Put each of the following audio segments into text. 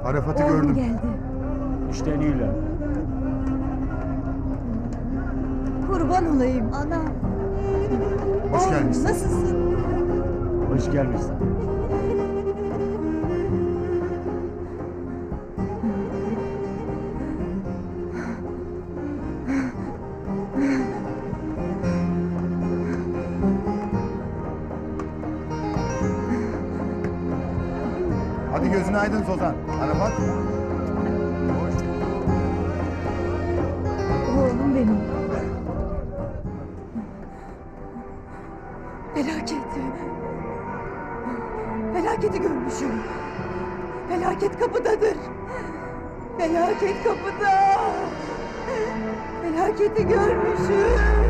Arafat'ı Oğlum gördüm. geldi. İşte Nila. Kurban olayım. Ana, Hoş Oğlum, gelmişsin. nasılsın? Hoş gelmişsin. Hadi gözün aydın Sozan. Arafat. Hoş. Oğlum benim. Felaket. Felaketi görmüşüm. Felaket kapıdadır. Felaket kapıda. Felaketi görmüşüm.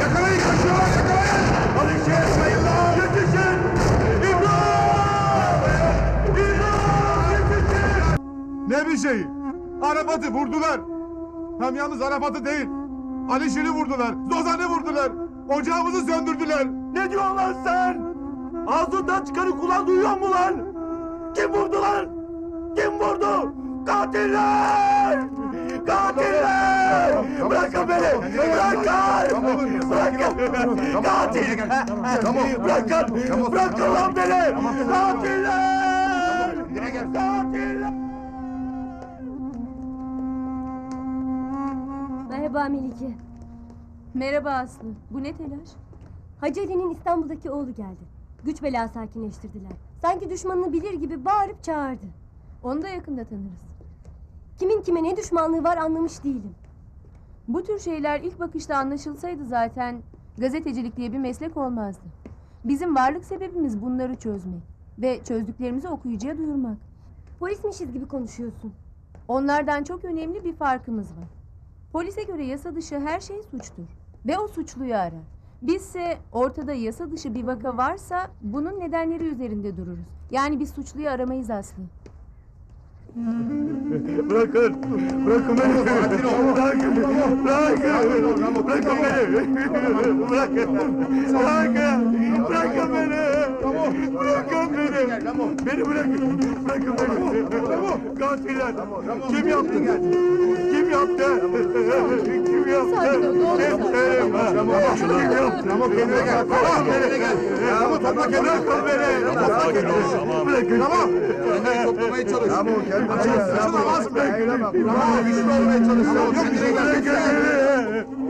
Yakalayın kaçıyorlar, yakalayın! Alişe sayılar! Yetişin! İmdat! İmdat! Yetişin! Ne bir şey? Arafat'ı vurdular. Hem yalnız Arafat'ı değil. Alişir'i vurdular. Zozan'ı vurdular. Ocağımızı söndürdüler. Ne diyorsun lan sen? Ağzından çıkanı kulağın duyuyor mu lan? Kim vurdu lan? Kim vurdu? Katiller! Katiller! Tamam, Bırakın beni! Bırakın! Bırakın! Katil! Bırakın! Bırakın lan beni! Katiller! Katiller! Merhaba Melike. merhaba Aslı. Bu ne telaş? Hacı Ali'nin İstanbul'daki oğlu geldi. Güç bela sakinleştirdiler. Sanki düşmanını bilir gibi bağırıp çağırdı. Onu da yakında tanırız. Kimin kime ne düşmanlığı var anlamış değilim. Bu tür şeyler ilk bakışta anlaşılsaydı zaten gazetecilik diye bir meslek olmazdı. Bizim varlık sebebimiz bunları çözmek ve çözdüklerimizi okuyucuya duyurmak. Polismişiz gibi konuşuyorsun. Onlardan çok önemli bir farkımız var. Polise göre yasa dışı her şey suçtur ve o suçluyu arar. Bizse ortada yasa dışı bir vaka varsa bunun nedenleri üzerinde dururuz. Yani biz suçluyu aramayız Aslı. Bırakın! Bırakın beni! Sakin ol. Bırakın! Bırakın! Bırakın beni! Bırakın! Bırakın! Bırakın beni! Bırakın beni! Beni bırakın! Bırakın beni! Katiller! Kim yaptı? Kim yaptı? Kim yaptı? Sakin ol, ne olur. Kim Kim yaptı? Ramo kendine gel. Ramo kendine gel. Ramo topla kendine. Bırakın beni! Sakin ol. Bırakın! Ramo. Kendini toplamaya çalış. Ramo kendine gel. Ramo Bırakın! Ramo güçlü olmaya çalış. Ramo kendine gel. Bırakın!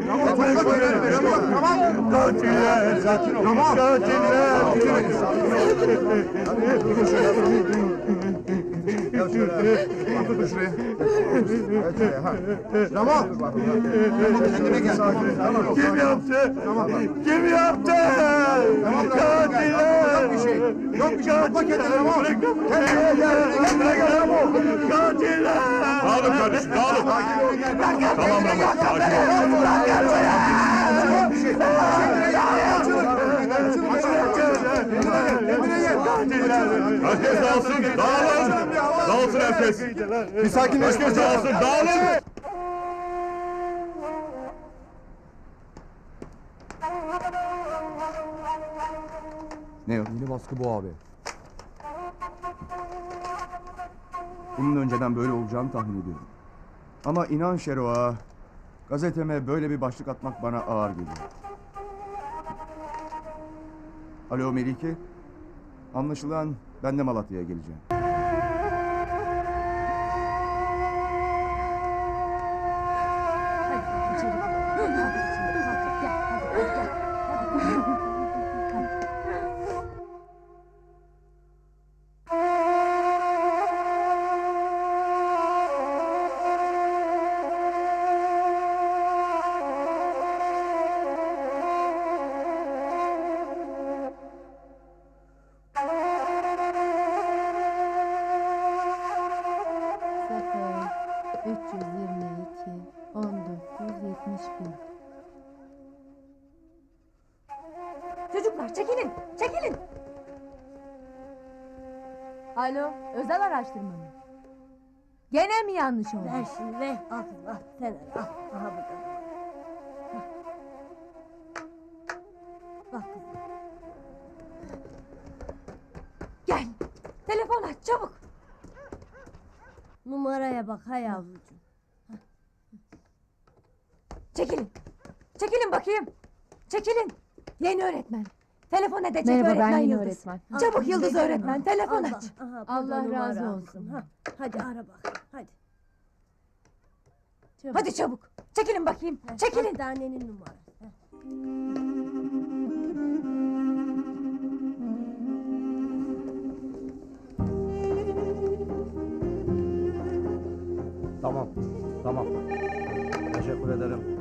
Ramo topla kendine. Ramo. Katiller! Sakin ol. Katiller! Gel şöyle. Otur şuraya. Gel şuraya. Ha. Ramo. Ramo kendine gel. Tamam. Kim yaptı? Kim yaptı? Katiller! Yok bir şey. Yok bir şey. Topla kendini Ramo. Kendine gel. Bırakın! Katiller! Dağılın kardeşim, dağılın. Tamam Ramo, sakin ol. Yok bir şey. Kendine gel. Kendine gel. Herkes dağılsın, dağılın. Dağılsın herkes. Bir sakinleş. Herkes dağılsın, dağılın. Ne yok? Yeni baskı bu abi. Bunun önceden böyle olacağını tahmin ediyorum. Ama inan Şero'a, gazeteme böyle bir başlık atmak bana ağır geliyor. Alo Melike, anlaşılan ben de Malatya'ya geleceğim. Hadi içeri. Hadi içeri. Kalk, gel. Hadi, gel. Hadi. Kızlar çekilin, çekilin. Alo, özel araştırma mı? Gene mi yanlış oldu? Ver şimdi ver. Al kızım al. Sen al. Aha burada. Hah. Bak kızım. Gel. Telefon aç çabuk. Numaraya bak ha yavrucuğum. Hah. Çekilin. Çekilin bakayım. Çekilin. Yeni öğretmen. Telefon edecek Merhaba, ben öğretmen yeni Yıldız. öğretmen. Çabuk Yıldız öğretmen. Telefon aç. Allah razı olsun. Ha. Hadi ara bak. Hadi. Çabuk. Hadi çabuk. Çekilin bakayım. Çekilin. Hastanenin numarası. Tamam, tamam. Teşekkür ederim.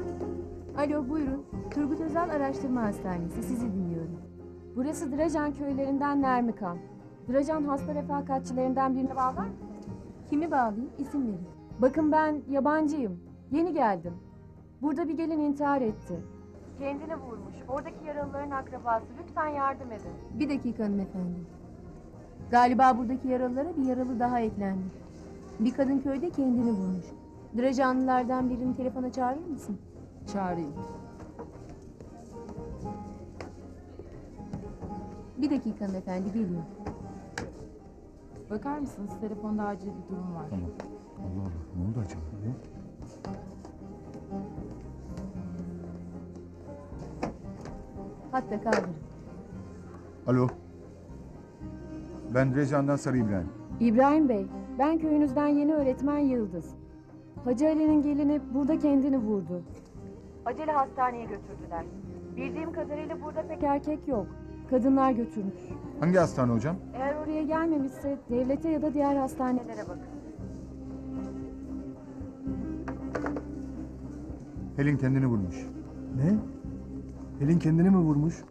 Alo, buyurun. Turgut Özal Araştırma Hastanesi, sizi dinliyorum. Burası Drajan köylerinden Nermikan. Drajan hasta refakatçilerinden birini bağlar mı? Kimi bağlayayım, isim verin. Bakın ben yabancıyım. Yeni geldim. Burada bir gelin intihar etti. Kendini vurmuş. Oradaki yaralıların akrabası. Lütfen yardım edin. Bir dakika hanımefendi. Galiba buradaki yaralılara bir yaralı daha eklendi. Bir kadın köyde kendini vurmuş. Drajanlılardan birini telefona çağırır mısın? Çağırayım. Bir dakika hanımefendi, geliyor. Bakar mısınız? Telefonda acil bir durum var. Tamam. Allah Allah. Ne oldu acaba? Hatta kaldırın. Alo. Ben Recan'dan Sarı İbrahim. İbrahim Bey, ben köyünüzden yeni öğretmen Yıldız. Hacı Ali'nin gelini burada kendini vurdu. Acele hastaneye götürdüler. Bildiğim kadarıyla burada pek erkek yok. Kadınlar götürmüş. Hangi hastane hocam? Eğer oraya gelmemişse devlete ya da diğer hastanelere bakın. Pelin kendini vurmuş. Ne? Pelin kendini mi vurmuş?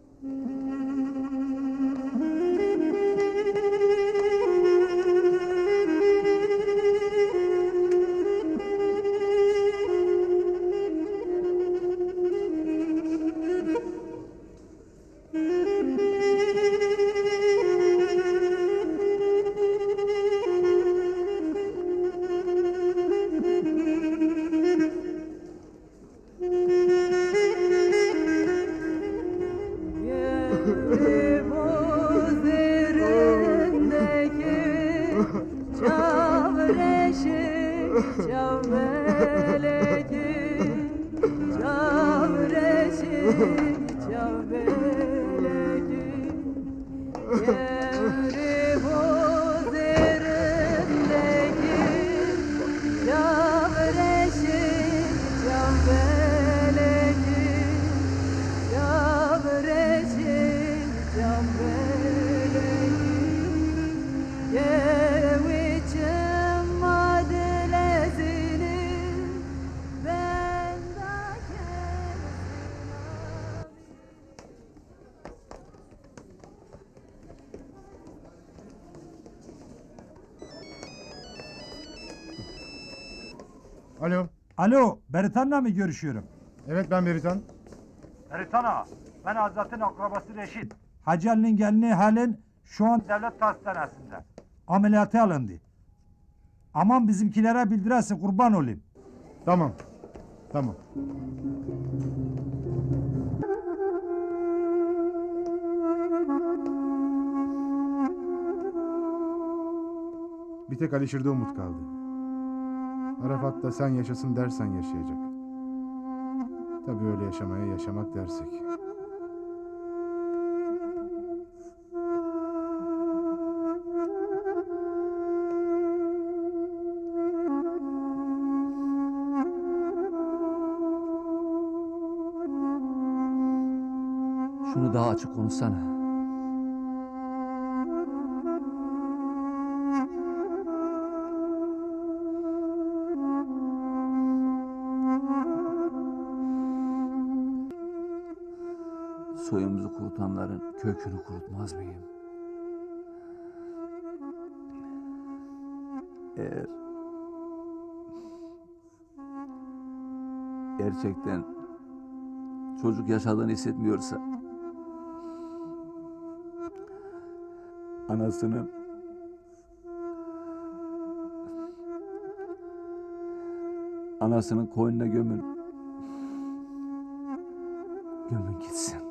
Alo. Alo, Beritan'la mı görüşüyorum? Evet ben Meritan. Beritana, ben Azat'ın akrabası Reşit. Hacı Ali'nin gelini halen şu an devlet hastanesinde. Ameliyata alındı. Aman bizimkilere bildiresin, kurban olayım. Tamam. Tamam. Bir tek Alişir'de umut kaldı. Arafat da sen yaşasın dersen yaşayacak. Tabii öyle yaşamaya yaşamak dersek. Şunu daha açık konuşsana. Soyumuzu kurutanların kökünü kurutmaz mıyım? Eğer gerçekten çocuk yaşadığını hissetmiyorsa anasının koynuna gömün. Gömün gitsin.